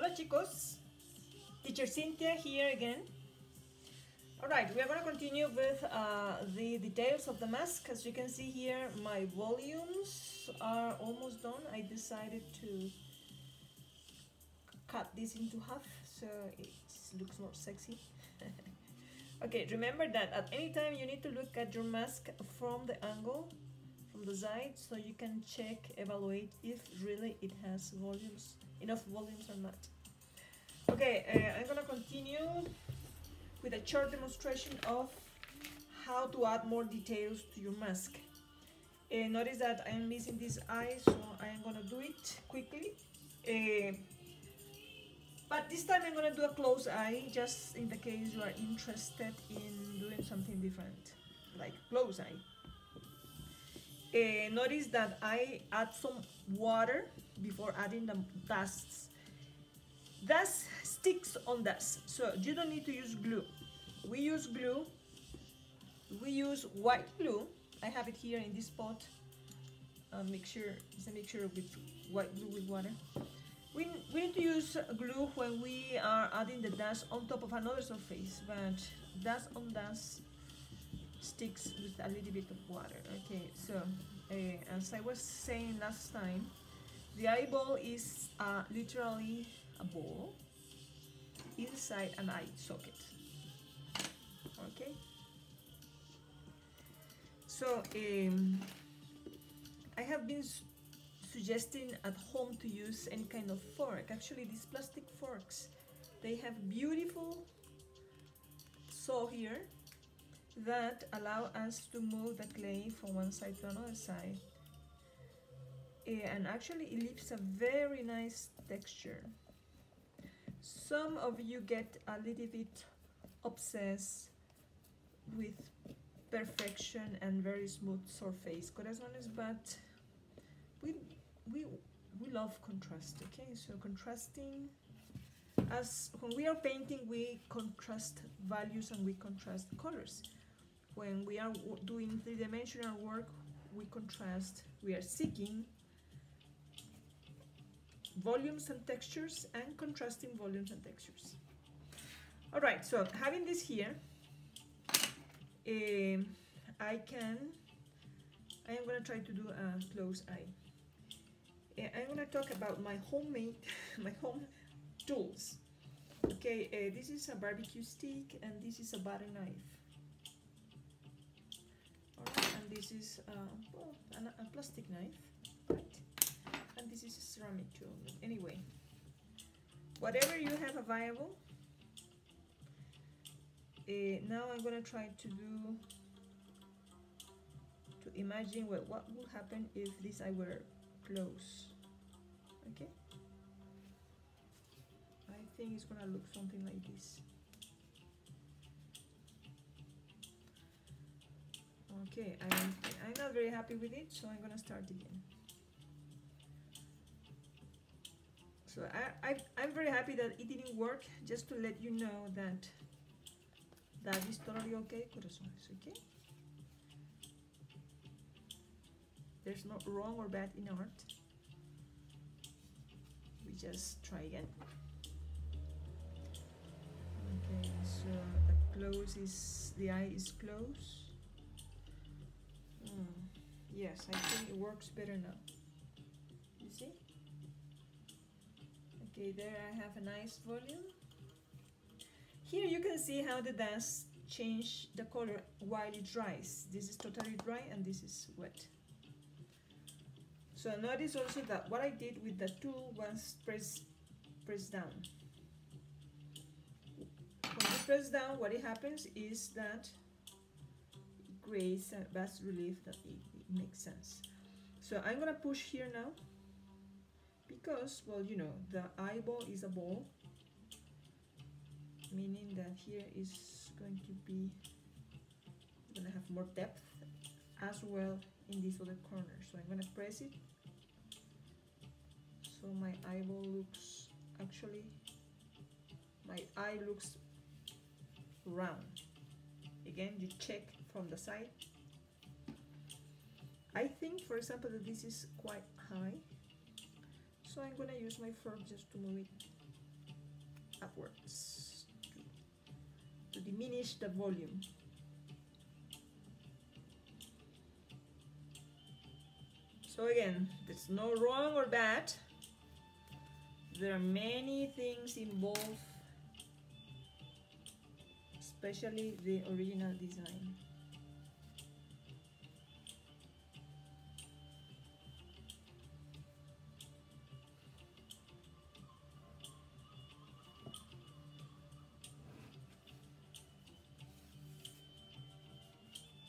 Hola chicos, teacher Cynthia here again. Alright, we are going to continue with the details of the mask. As you can see here, my volumes are almost done. I decided to cut this into half so it looks more sexy. Okay, remember that at any time you need to look at your mask from the angle, from the side, so you can check, evaluate if really it has volumes, enough volumes or not. Okay, I'm gonna continue with a short demonstration of how to add more details to your mask. Notice that I'm missing this eye, so I'm gonna do it quickly. But this time I'm gonna do a closed eye, just in the case you are interested in doing something different, like closed eye. Notice that I add some water before adding the dusts. Dust sticks on dust, so you don't need to use glue. We use glue. We use white glue. I have it here in this pot. It's a mixture with white glue with water. We need to use glue when we are adding the dust on top of another surface, but dust on dust sticks with a little bit of water. Okay, so as I was saying last time, the eyeball is literally a ball inside an eye socket. Okay, so I have been suggesting at home to use any kind of fork. Actually, these plastic forks, they have beautiful saw here that allow us to move the clay from one side to another side, and actually it leaves a very nice texture. Some of you get a little bit obsessed with perfection and very smooth surface, corazones, but we love contrast. Okay, so contrasting, as when we are painting, we contrast values and we contrast colors. When we are doing three-dimensional work, we contrast. We are seeking volumes and textures and contrasting volumes and textures. All right, so having this here, I am going to try to do a closed eye. I'm going to talk about my homemade, my home tools. Okay, this is a barbecue stick and this is a butter knife. All right, and this is well, a plastic knife, right? And this is a ceramic tool. Anyway, whatever you have available. Now I'm gonna try to imagine what would happen if this eye were closed. Okay, I think it's gonna look something like this. Okay, I'm not very happy with it, so I'm gonna start again. So I'm very happy that it didn't work, just to let you know that that is totally okay, corazones, okay? There's no wrong or bad in art. We just try again. Okay, so the eye is closed. Yes, I think it works better now. You see? Okay, there I have a nice volume. Here you can see how the dust change the color while it dries. This is totally dry and this is wet. So notice also that what I did with the tool was press down. When you press down, what it happens is that it creates a bas relief that it makes sense. So I'm gonna push here now because, well, you know, the eyeball is a ball, meaning that here is going to be, gonna have more depth as well in this other corner. So I'm gonna press it so my eyeball looks, actually my eye looks round. Again, you check from the side. I think, for example, that this is quite high, so I'm gonna use my fork just to move it upwards to diminish the volume. So again, there's no wrong or bad. There are many things involved, especially the original design.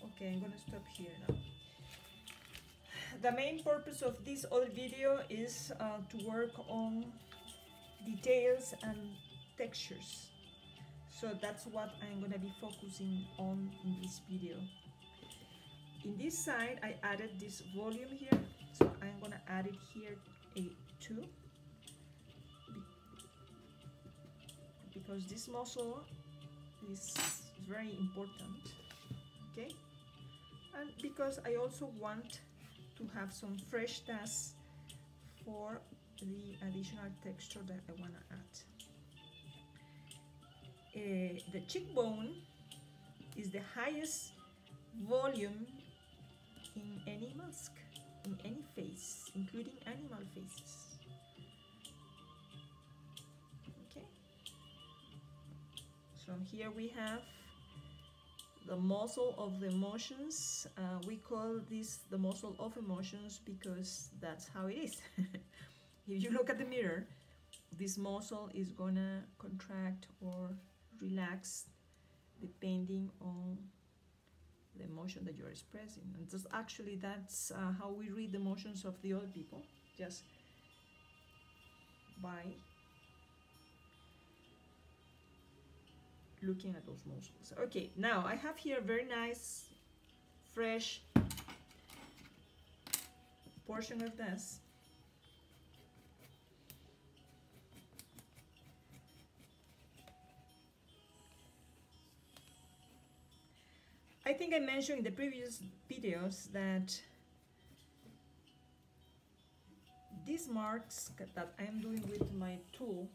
Okay, I'm gonna stop here now. The main purpose of this other video is to work on details and textures. So that's what I'm gonna be focusing on in this video. In this side, I added this volume here, so I'm gonna add it here a 2 because this muscle is very important, okay? And because I also want to have some fresh dust for the additional texture that I want to add. The cheekbone is the highest volume in any mask, in any face, including animal faces. Okay. So here we have the muscle of the emotions. We call this the muscle of emotions because that's how it is. If you look at the mirror, this muscle is gonna contract or relax depending on the emotion that you're expressing. And just actually that's how we read the emotions of the other people, just by looking at those muscles. Okay, now I have here a very nice fresh portion of this. I think I mentioned in the previous videos that these marks that I'm doing with my tool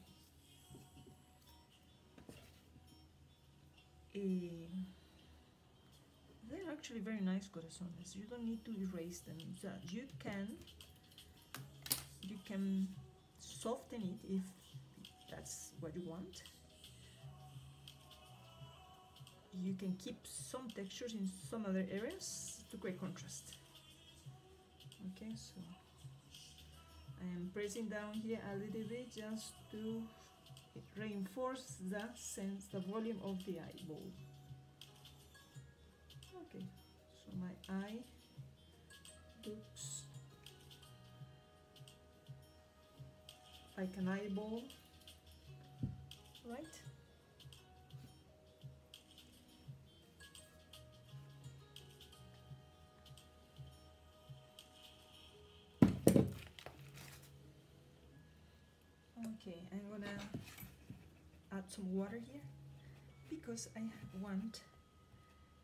they're actually very nice corazones. You don't need to erase them. So you can soften it if that's what you want. You can keep some textures in some other areas to create contrast. Okay, so I am pressing down here a little bit just to reinforce the sense, the volume of the eyeball. Okay, so my eye looks like an eyeball, right? Okay, I'm gonna add some water here because I want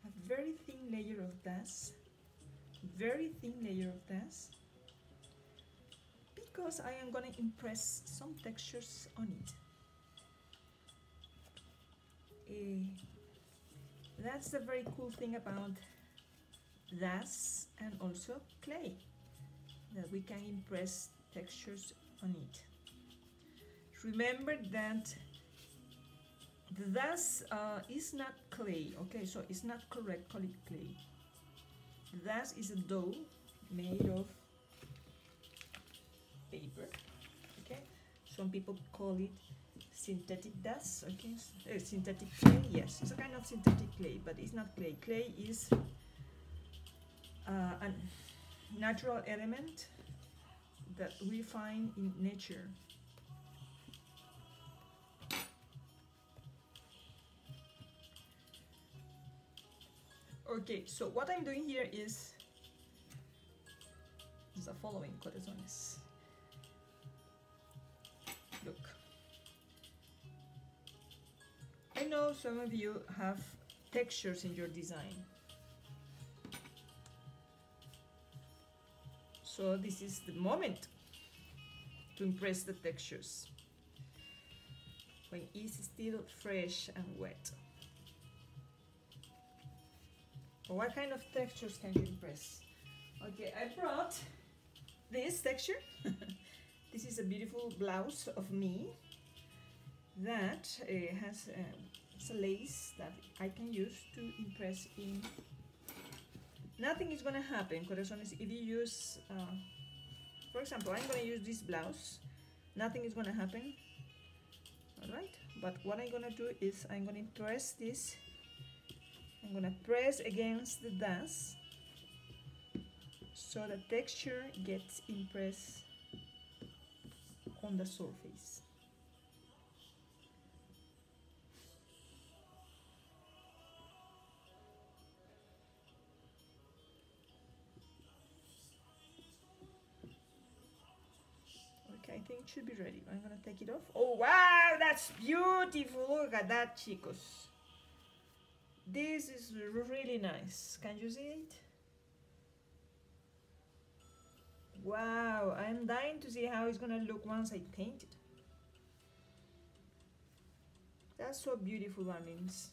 a very thin layer of dust, because I am gonna impress some textures on it. That's the very cool thing about dust and also clay, that we can impress textures on it. Remember that the dust is not clay, okay? So it's not correct, call it clay. The dust is a dough made of paper, okay? Some people call it synthetic dust, okay? Synthetic clay, yes, it's a kind of synthetic clay, but it's not clay. Clay is a natural element that we find in nature. Okay, so what I'm doing here is the following corazones. Look, I know some of you have textures in your design, so this is the moment to impress the textures. when it's still fresh and wet. What kind of textures can you impress? Okay, I brought this texture. This is a beautiful blouse of me that has it's a lace that I can use to impress in. Nothing is gonna happen, corazones, if you use, for example, I'm gonna use this blouse. Nothing is gonna happen, all right? But what I'm gonna do is I'm gonna press this. I'm gonna press against the dust so the texture gets impressed on the surface. Okay, I think it should be ready. I'm gonna take it off. Oh wow, that's beautiful. Look at that, chicos. This is really nice. Can you see it? Wow, I'm dying to see how it's gonna look once I paint it. That's so beautiful, darlings.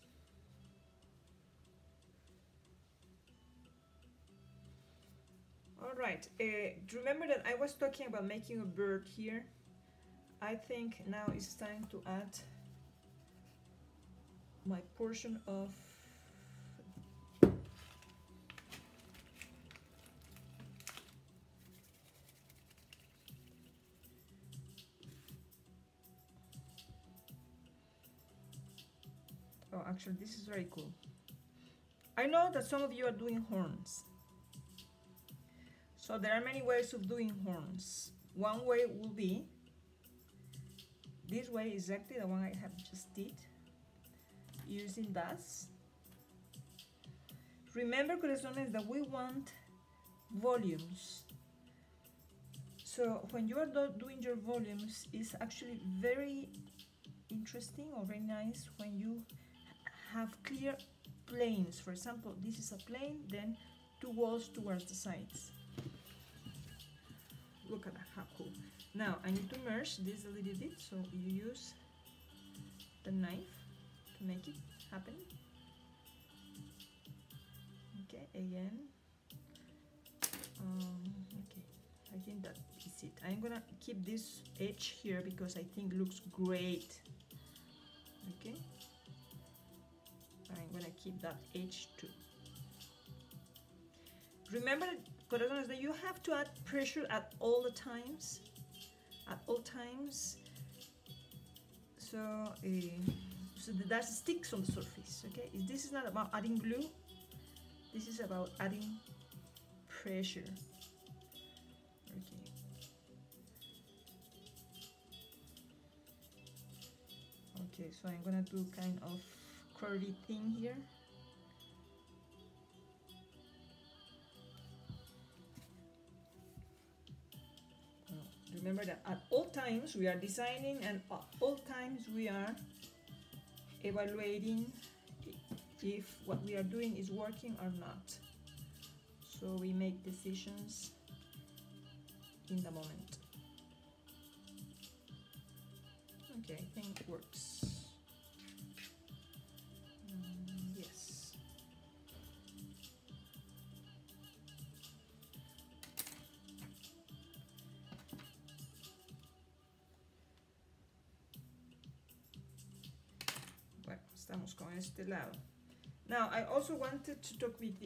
All right, remember that I was talking about making a bird here. I think now it's time to add my portion of oh, actually this is very cool. I know that some of you are doing horns. So there are many ways of doing horns. One way will be this way, exactly the one I have just did, using dust. Remember, corazones, that we want volumes. So when you are doing your volumes, it's actually very interesting or very nice when you have clear planes. For example, this is a plane, then two walls towards the sides. Look at that, how cool. Now I need to merge this a little bit, so you use the knife to make it happen. Okay, again. Okay, I think that is it. I'm gonna keep this edge here because I think it looks great. Okay, I'm gonna keep that edge too. Remember, corazones, that you have to add pressure at all the times. At all times. So, so that sticks on the surface. Okay, this is not about adding glue. This is about adding pressure. Okay. Okay, so I'm gonna do kind of curvy thing here. Remember that at all times we are designing, and at all times we are evaluating if what we are doing is working or not. So we make decisions in the moment. Okay, I think it works. Yes. Bueno, estamos con este lado. Now, I also wanted to talk with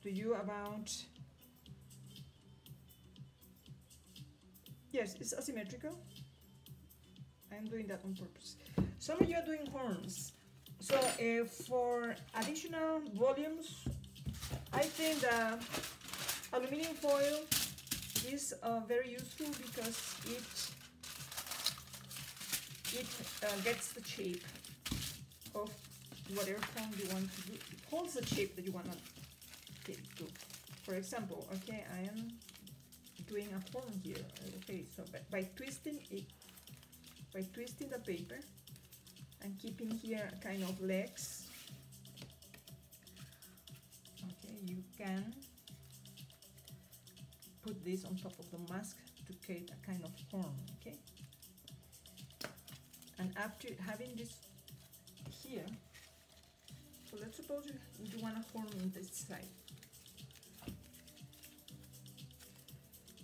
you about. Yes, it's asymmetrical. I'm doing that on purpose. Some of you are doing horns. So for additional volumes, I think the aluminum foil is very useful because it gets the shape of whatever form you want to do. It holds the shape that you want to do. For example, okay, I am doing a horn here. Okay, so by twisting the paper and keeping here kind of legs, okay, you can put this on top of the mask to create a kind of horn, okay? And And after having this here, so let's suppose you want a horn on this side.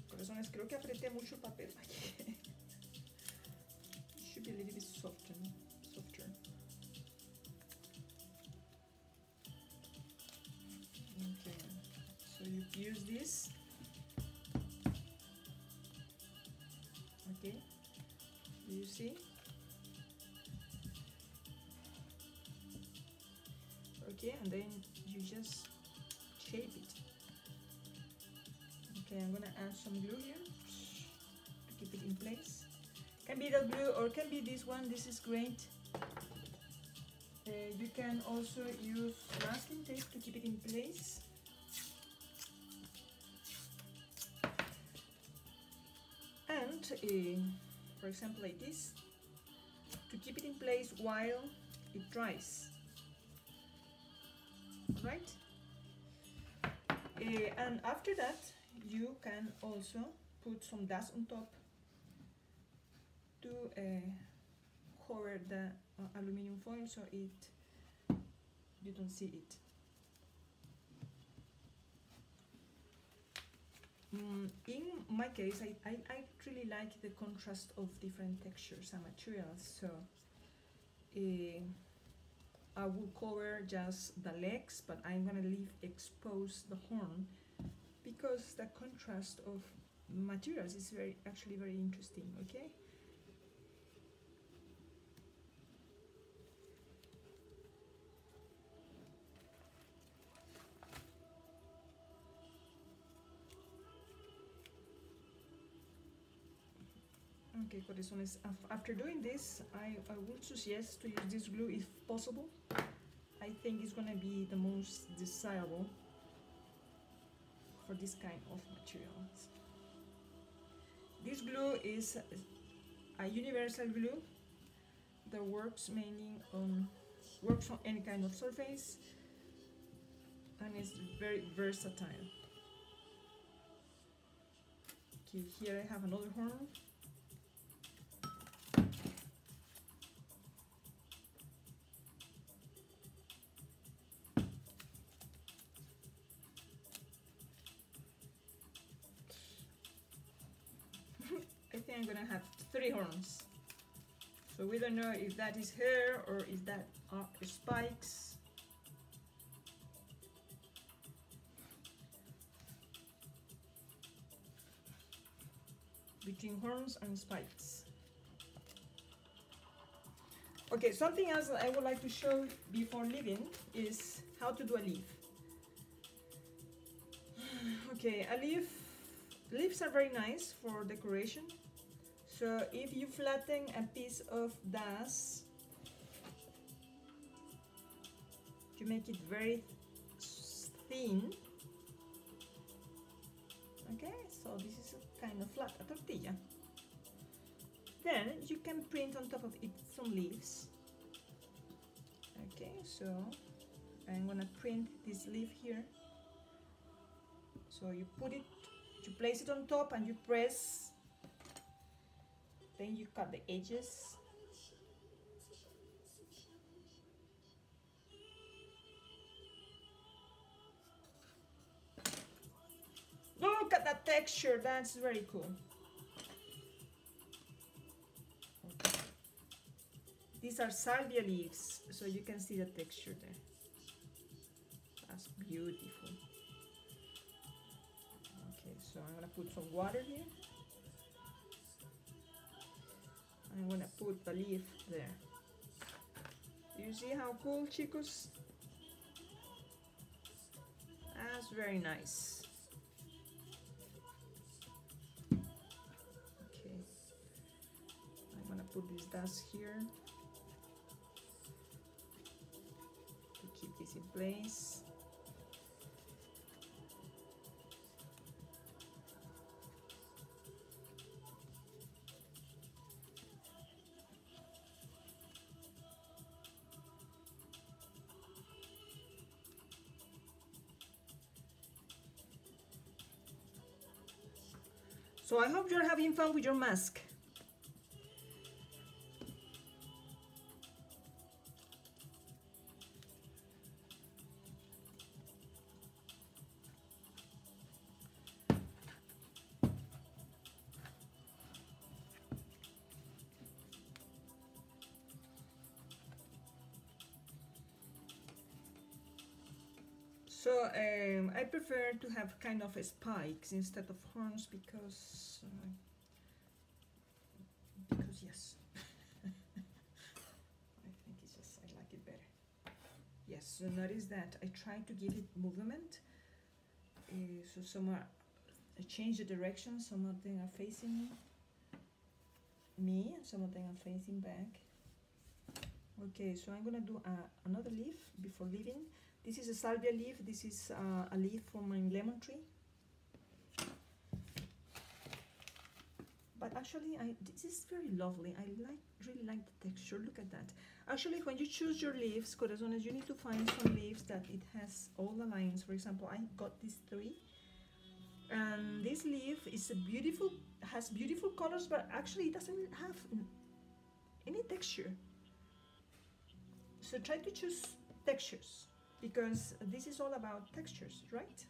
Corazones, creo que apreté mucho papel aquí. It should be a little bit softer, no? Softer. Okay, so you use this. Okay, do you see? Okay, and then you just shape it. Okay, I'm gonna add some glue here to keep it in place. Can be that glue or can be this one. This is great. You can also use masking tape to keep it in place. And for example, like this, to keep it in place while it dries. Right? And after that, you can also put some dust on top to cover the aluminum foil so you don't see it. In my case, I really like the contrast of different textures and materials, so I will cover just the legs, but I'm gonna leave exposed the horn because the contrast of materials is actually very interesting. Okay. Okay, corazones, after doing this, I would suggest to use this glue if possible. I think it's gonna be the most desirable for this kind of materials. This glue is a universal glue that works mainly on any kind of surface and is very versatile. Okay, here I have another horn. I think I'm gonna have 3 horns. So we don't know if that is hair or if that are spikes. Between horns and spikes. Okay, something else that I would like to show before leaving is how to do a leaf. Okay, leaves are very nice for decoration. So if you flatten a piece of dust to make it very thin, okay, so this is a kind of flat, a tortilla. Then you can print on top of it some leaves. Okay, so I'm gonna print this leaf here. So you place it on top and you press. Then you cut the edges. Look at that texture, that's very cool. Okay. These are salvia leaves, so you can see the texture there. That's beautiful. Okay, so I'm gonna put some water here. I'm gonna put the leaf there. You see how cool, chicos? That's very nice. Okay, I'm gonna put this dust here to keep this in place. So I hope you're having fun with your mask. So I prefer to have kind of spikes instead of horns because yes, I think it's just I like it better. Yes, so notice that I try to give it movement. So some are, I change the direction. Some of them are facing me, some of them are facing back. Okay, so I'm gonna do another leaf before leaving. This is a salvia leaf. This is a leaf from my lemon tree. But actually, this is very lovely. I really like the texture. Look at that. Actually, when you choose your leaves, corazones, you need to find some leaves that it has all the lines. For example, I got these 3. And this leaf is a beautiful, has beautiful colors, but actually it doesn't have any texture. So try to choose textures, because this is all about textures, right?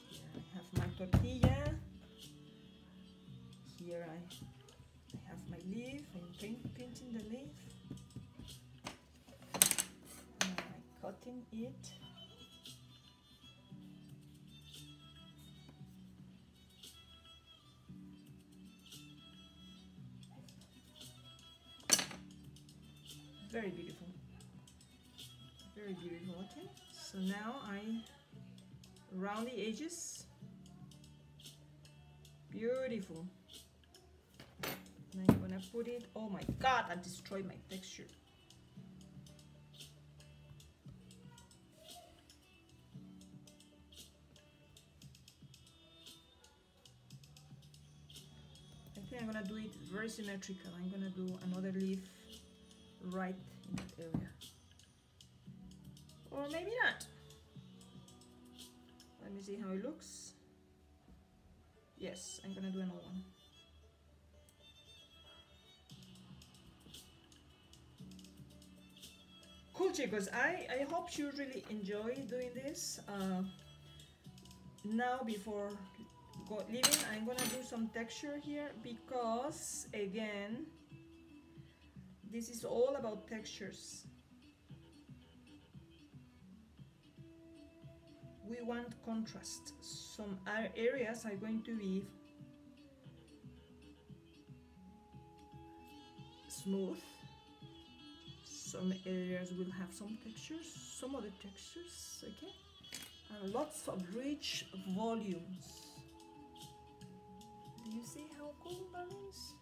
Here I have my tortilla. Here I have my leaf. I'm painting the leaf. And I'm cutting it. Very beautiful. Very beautiful. Okay. So now I round the edges. Beautiful. And I'm gonna put it. Oh my God! I destroyed my texture. I think I'm gonna do it very symmetrical. I'm gonna do another leaf right in that area, or maybe not. Let me see how it looks. Yes, I'm gonna do another one. Cool, chicos. I hope you really enjoy doing this. Now before leaving, I'm gonna do some texture here, because again, this is all about textures. We want contrast. Some areas are going to be smooth. Some areas will have some textures, some other textures, okay? And lots of rich volumes. Do you see how cool that is?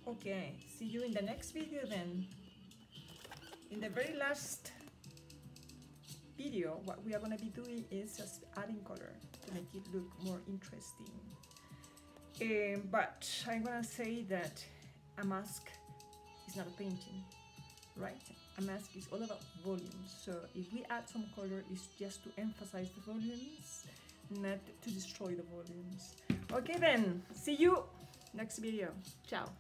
Okay, see you in the next video then. In the very last video, what we are going to be doing is just adding color to make it look more interesting. But I'm going to say that a mask is not a painting, right? A mask is all about volumes. So if we add some color, it's just to emphasize the volumes, not to destroy the volumes. Okay then, see you next video. Ciao.